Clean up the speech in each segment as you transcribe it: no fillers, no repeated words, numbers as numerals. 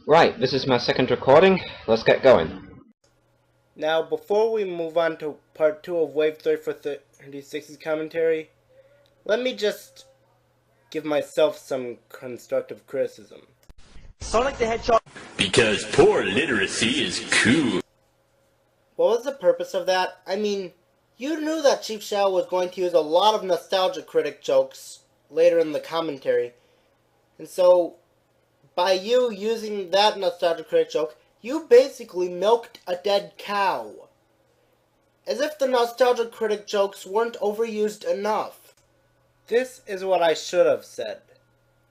Right, this is my second recording. Let's get going. Now, before we move on to part 2 of Wave 3436's commentary, let me just give myself some constructive criticism. Sonic the Hedgehog. Because poor literacy is cool. What was the purpose of that? I mean, you knew that Chief Shadow was going to use a lot of Nostalgia Critic jokes later in the commentary, and so by you using that Nostalgia Critic joke, you basically milked a dead cow. As if the Nostalgia Critic jokes weren't overused enough. This is what I should have said.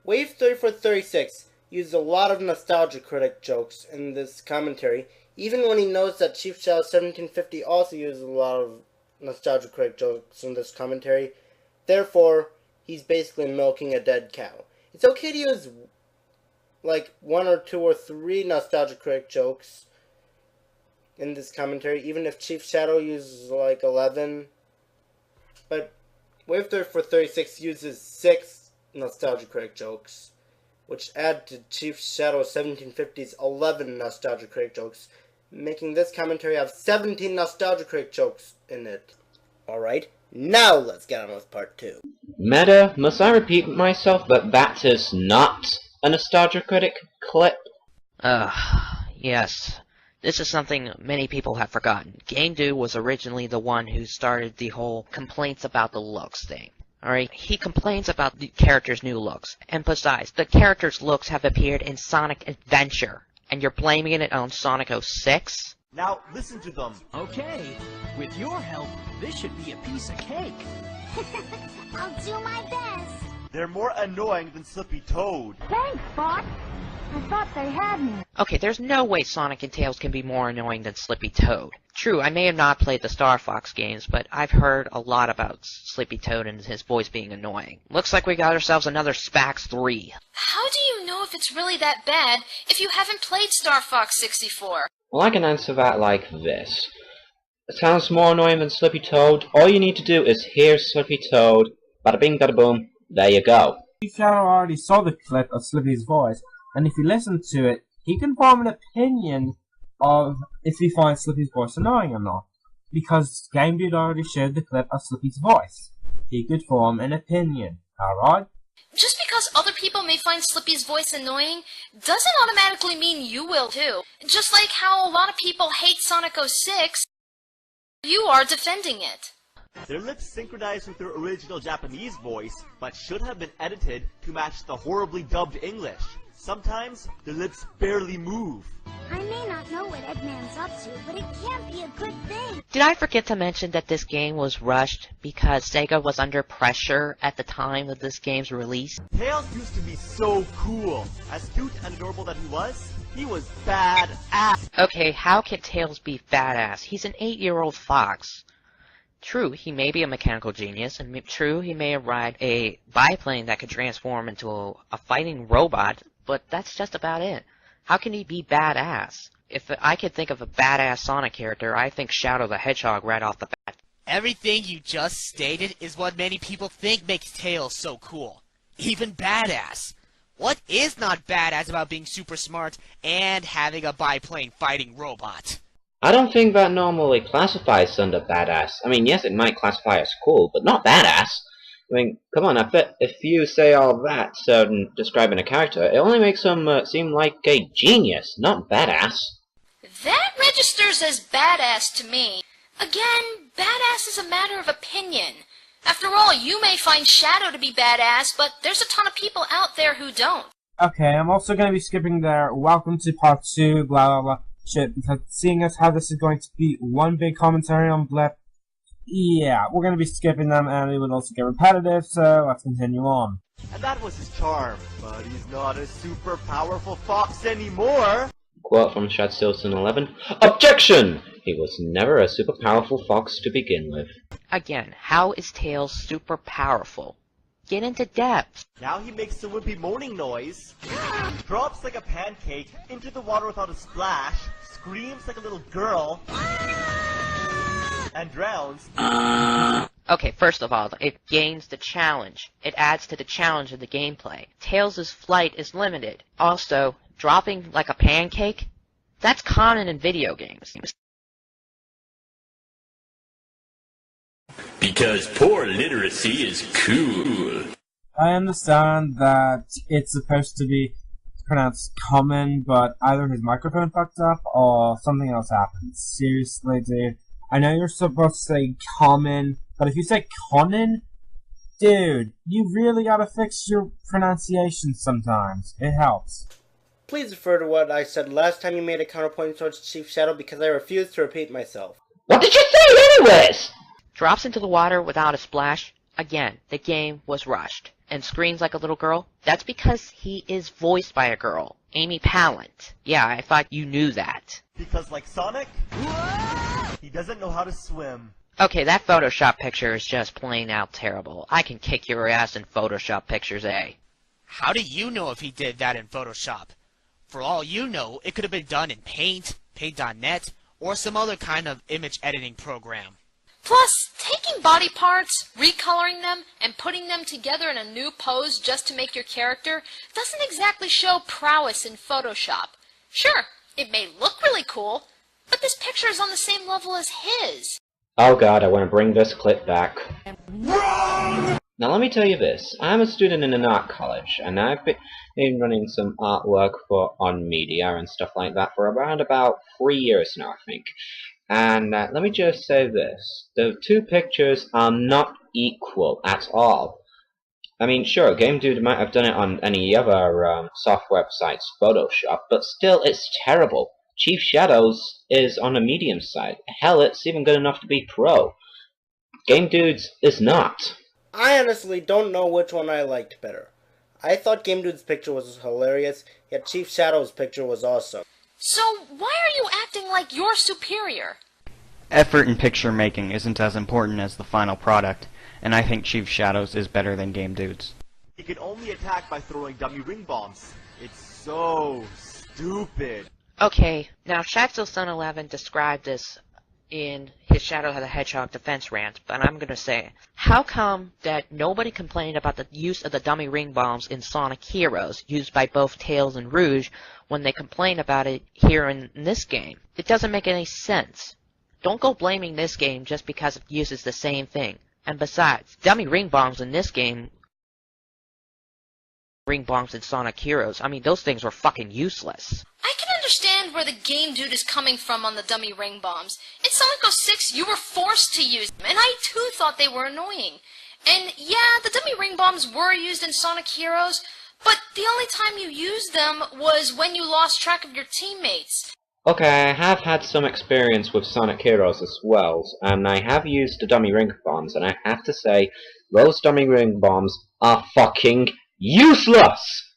Wave 3436 used a lot of Nostalgia Critic jokes in this commentary, even when he knows that Chief Shadow 1750 also uses a lot of Nostalgia Critic jokes in this commentary. Therefore, he's basically milking a dead cow. It's okay to use like 1 or 2 or 3 Nostalgia Critic jokes in this commentary, even if Chief Shadow uses like 11. But Wave 3436 uses 6 Nostalgia Critic jokes, which add to Chief Shadow 1750's 11 Nostalgia Critic jokes, making this commentary have 17 Nostalgia Critic jokes in it. Alright, now let's get on with part 2. Meta, must I repeat myself, but that is not a Nostalgia Critic clip? Yes. This is something many people have forgotten. GameDo was originally the one who started the whole complaints about the looks thing. Alright, he complains about the character's new looks. And besides, the character's looks have appeared in Sonic Adventure. And you're blaming it on Sonic 06? Now, listen to them. Okay, with your help, this should be a piece of cake. I'll do my best. They're more annoying than Slippy Toad. Thanks, Fox. I thought they had me. Okay, there's no way Sonic and Tails can be more annoying than Slippy Toad. True, I may have not played the Star Fox games, but I've heard a lot about Slippy Toad and his voice being annoying. Looks like we got ourselves another Spax 3. How do you know if it's really that bad if you haven't played Star Fox 64? Well, I can answer that like this. It sounds more annoying than Slippy Toad. All you need to do is hear Slippy Toad, bada bing bada boom, there you go. Chief Shadow already saw the clip of Slippy's voice, and if you listen to it, he can form an opinion of if he finds Slippy's voice annoying or not. Because GameDude already showed the clip of Slippy's voice. He could form an opinion, alright? Just because other people may find Slippy's voice annoying doesn't automatically mean you will too. Just like how a lot of people hate Sonic 06, you are defending it. Their lips synchronized with their original Japanese voice, but should have been edited to match the horribly dubbed English. Sometimes, their lips barely move. I may not know what Eggman's up to, but it can't be a good thing. Did I forget to mention that this game was rushed because Sega was under pressure at the time of this game's release? Tails used to be so cool. As cute and adorable that he was badass. Okay, how can Tails be badass? He's an 8-year-old fox. True, he may be a mechanical genius, and true, he may ride a biplane that could transform into a fighting robot, but that's just about it. How can he be badass? If I could think of a badass Sonic character, I think Shadow the Hedgehog right off the bat. Everything you just stated is what many people think makes Tails so cool. Even badass. What is not badass about being super smart and having a biplane fighting robot? I don't think that normally classifies under badass. I mean, yes, it might classify as cool, but not badass. I mean, come on, I bet if you say all that describing a character, it only makes him seem like a genius, not badass. That registers as badass to me. Again, badass is a matter of opinion. After all, you may find Shadow to be badass, but there's a ton of people out there who don't. Okay, I'm also going to be skipping their welcome to part 2, blah blah blah shit, because seeing as how this is going to be one big commentary on Blip, yeah, we're going to be skipping them and it would also get repetitive, so let's continue on. And that was his charm, but he's not a super powerful fox anymore. Quote from Shad Silson 11. Objection! He was never a super powerful fox to begin with. Again, how is Tails super powerful? Get into depth. Now he makes a wimpy moaning noise, drops like a pancake into the water without a splash, screams like a little girl, and drowns. Okay, first of all, it gains the challenge. It adds to the challenge of the gameplay. Tails' flight is limited. Also, dropping like a pancake? That's common in video games. Because poor literacy is cool. I understand that it's supposed to be pronounced common, but either his microphone fucked up or something else happened. Seriously, dude. I know you're supposed to say common, but if you say Conan, dude, you really gotta fix your pronunciation sometimes. It helps. Please refer to what I said last time you made a counterpoint towards Chief Shadow because I refuse to repeat myself. What did you say anyways? Drops into the water without a splash. Again, the game was rushed. And screams like a little girl. That's because he is voiced by a girl. Amy Pallant. Yeah, I thought you knew that. Because like Sonic, he doesn't know how to swim. Okay, that Photoshop picture is just plain out terrible. I can kick your ass in Photoshop pictures, eh? How do you know if he did that in Photoshop? For all you know, it could have been done in Paint, Paint.net, or some other kind of image editing program. Plus, taking body parts, recoloring them, and putting them together in a new pose just to make your character doesn't exactly show prowess in Photoshop. Sure, it may look really cool, but this picture is on the same level as his. Oh god, I want to bring this clip back. Wrong! Now let me tell you this. I'm a student in an art college, and I've been running some artwork for On Media and stuff like that for around about 3 years now, I think. And let me just say this. The two pictures are not equal at all. I mean, sure, Game Dude might have done it on any other software besides Photoshop, but still, it's terrible. Chief Shadows is on the medium side. Hell, it's even good enough to be pro. Game Dude's is not. I honestly don't know which one I liked better. I thought Game Dude's picture was hilarious, yet Chief Shadow's picture was awesome. So, why are you acting like you're superior? Effort in picture making isn't as important as the final product, and I think Chief Shadows is better than Game Dude's. He can only attack by throwing dummy ring bombs. It's so stupid. Okay, now Shaxo11 described this in his Shadow the Hedgehog defense rant, but I'm gonna say, how come that nobody complained about the use of the dummy ring bombs in Sonic Heroes, used by both Tails and Rouge, when they complain about it here in this game? It doesn't make any sense. Don't go blaming this game just because it uses the same thing. And besides, dummy ring bombs in this game, ring bombs in Sonic Heroes, I mean, those things were fucking useless. I can understand where the Game Dude is coming from on the dummy ring bombs. In Sonic 06, you were forced to use them, and I too thought they were annoying. And yeah, the dummy ring bombs were used in Sonic Heroes, but the only time you used them was when you lost track of your teammates. Okay, I have had some experience with Sonic Heroes as well, and I have used the dummy ring bombs, and I have to say, those dummy ring bombs are fucking useless!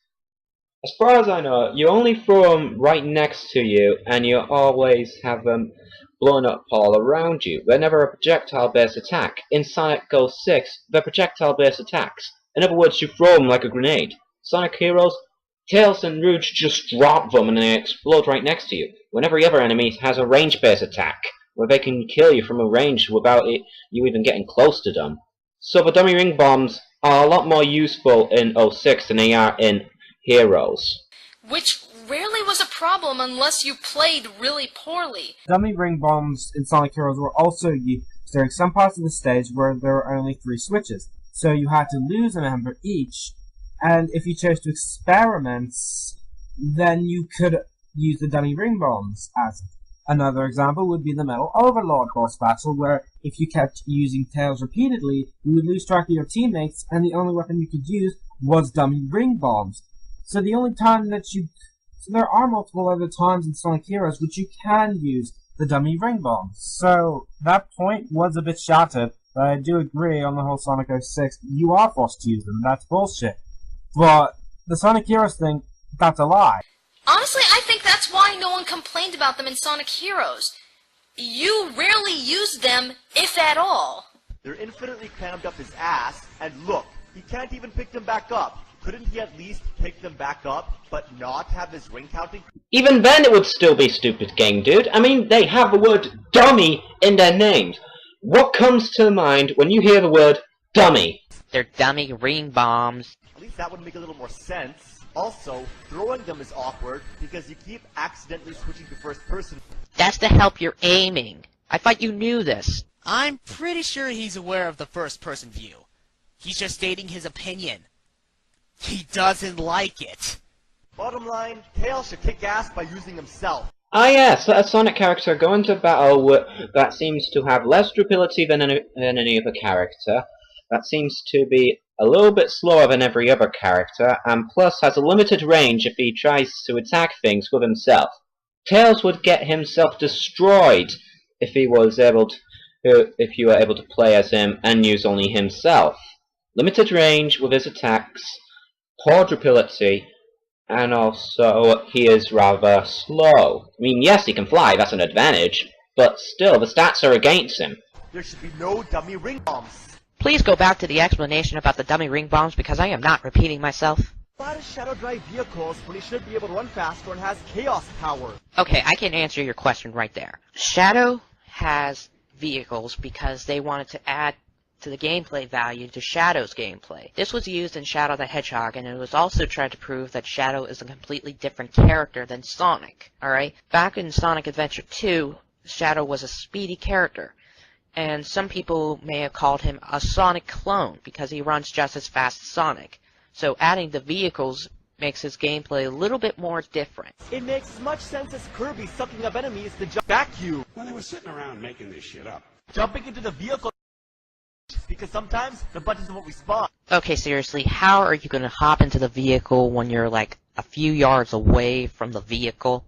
As far as I know, you only throw them right next to you, and you always have them blown up all around you. They're never a projectile-based attack. In Sonic 06, they're projectile-based attacks. In other words, you throw them like a grenade. Sonic Heroes, Tails and Rouge just drop them and they explode right next to you. When every other enemy has a range-based attack, where they can kill you from a range without you even getting close to them. So the dummy ring bombs are a lot more useful in 06 than they are in Heroes. Which rarely was a problem unless you played really poorly. Dummy ring bombs in Sonic Heroes were also used during some parts of the stage where there were only 3 switches, so you had to lose a member each, and if you chose to experiment, then you could use the dummy ring bombs as it. Another example would be the Metal Overlord boss battle, where if you kept using Tails repeatedly, you would lose track of your teammates, and the only weapon you could use was dummy ring bombs. So the only time that so there are multiple other times in Sonic Heroes which you can use the dummy ring bombs. So that point was a bit shattered, but I do agree on the whole Sonic 06, you are forced to use them, that's bullshit. But the Sonic Heroes thing, that's a lie. Honestly, I think that's why no one complained about them in Sonic Heroes. You rarely used them, if at all. They're infinitely crammed up his ass, and look, he can't even pick them back up. Couldn't he at least pick them back up, but not have his ring counting? Even then it would still be stupid, Game Dude. I mean, they have the word dummy in their names. What comes to mind when you hear the word dummy? They're dummy ring bombs. At least that would make a little more sense. Also, throwing them is awkward because you keep accidentally switching to first person. That's to help your aiming. I thought you knew this. I'm pretty sure he's aware of the first-person view. He's just stating his opinion. He doesn't like it. Bottom line, Tails should kick ass by using himself. Ah yes, a Sonic character going to battle that seems to have less durability than any other character, that seems to be a little bit slower than every other character, and plus has a limited range if he tries to attack things with himself. Tails would get himself destroyed if you were able to play as him and use only himself. Limited range with his attacks, poor durability, and also he is rather slow. I mean, yes, he can fly, that's an advantage, but still, the stats are against him. There should be no dummy ring bombs. Please go back to the explanation about the dummy ring bombs because I am not repeating myself. Why does Shadow drive vehicles when he should be able to run faster and has chaos power? Okay, I can answer your question right there. Shadow has vehicles because they wanted to add to the gameplay value to Shadow's gameplay. This was used in Shadow the Hedgehog, and it was also tried to prove that Shadow is a completely different character than Sonic. Alright? Back in Sonic Adventure 2, Shadow was a speedy character, and some people may have called him a Sonic clone because he runs just as fast as Sonic. So adding the vehicles makes his gameplay a little bit more different. It makes as much sense as Kirby sucking up enemies to jump vacuum. Well, they were sitting around making this shit up. Jumping into the vehicle because sometimes the buttons won't respond. Okay, seriously, how are you gonna hop into the vehicle when you're like a few yards away from the vehicle?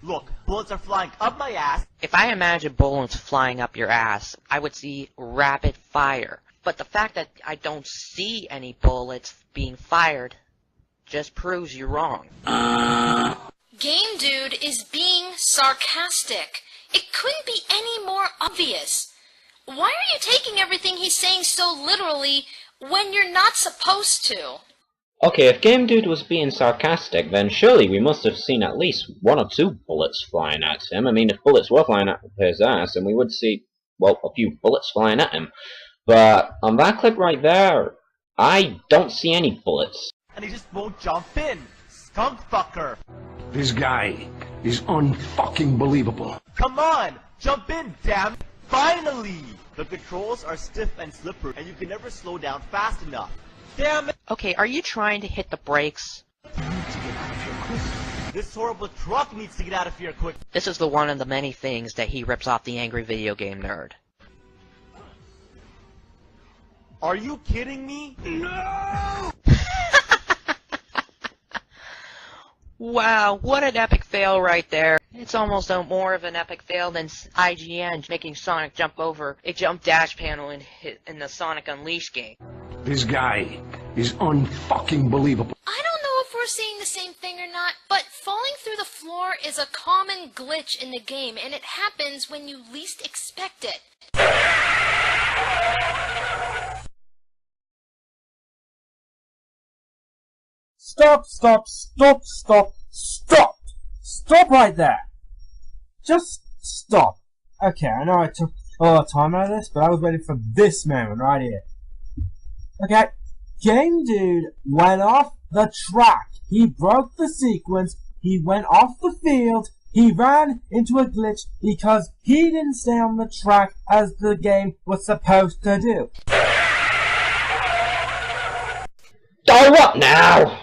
Look, bullets are flying up my ass. If I imagine bullets flying up your ass, I would see rapid fire. But the fact that I don't see any bullets being fired just proves you're wrong. Game Dude is being sarcastic. It couldn't be any more obvious. Why are you taking everything he's saying so literally when you're not supposed to? Okay, if Game Dude was being sarcastic, then surely we must have seen at least 1 or 2 bullets flying at him. I mean, if bullets were flying at his ass, then we would see, well, a few bullets flying at him. But on that clip right there, I don't see any bullets. And he just won't jump in. Skunk fucker. This guy is unfucking believable. Come on, jump in, damn it. Finally! The controls are stiff and slippery, and you can never slow down fast enough. Damn it! Okay, are you trying to hit the brakes? This horrible truck needs to get out of here quick. This is the one of the many things that he rips off the angry video game nerd. Are you kidding me? No! Wow, what an epic fail right there. It's almost more of an epic fail than IGN making Sonic jump over a jump dash panel in the Sonic Unleashed game. This guy is unfucking believable. I don't know if we're seeing the same thing or not, but falling through the floor is a common glitch in the game, and it happens when you least expect it. Stop, stop, stop, stop, stop! Stop right there! Just stop. Okay, I know I took a lot of time out of this, but I was waiting for this moment right here. Okay, Game Dude went off the track. He broke the sequence. He went off the field. He ran into a glitch because he didn't stay on the track as the game was supposed to do. Oh, what now?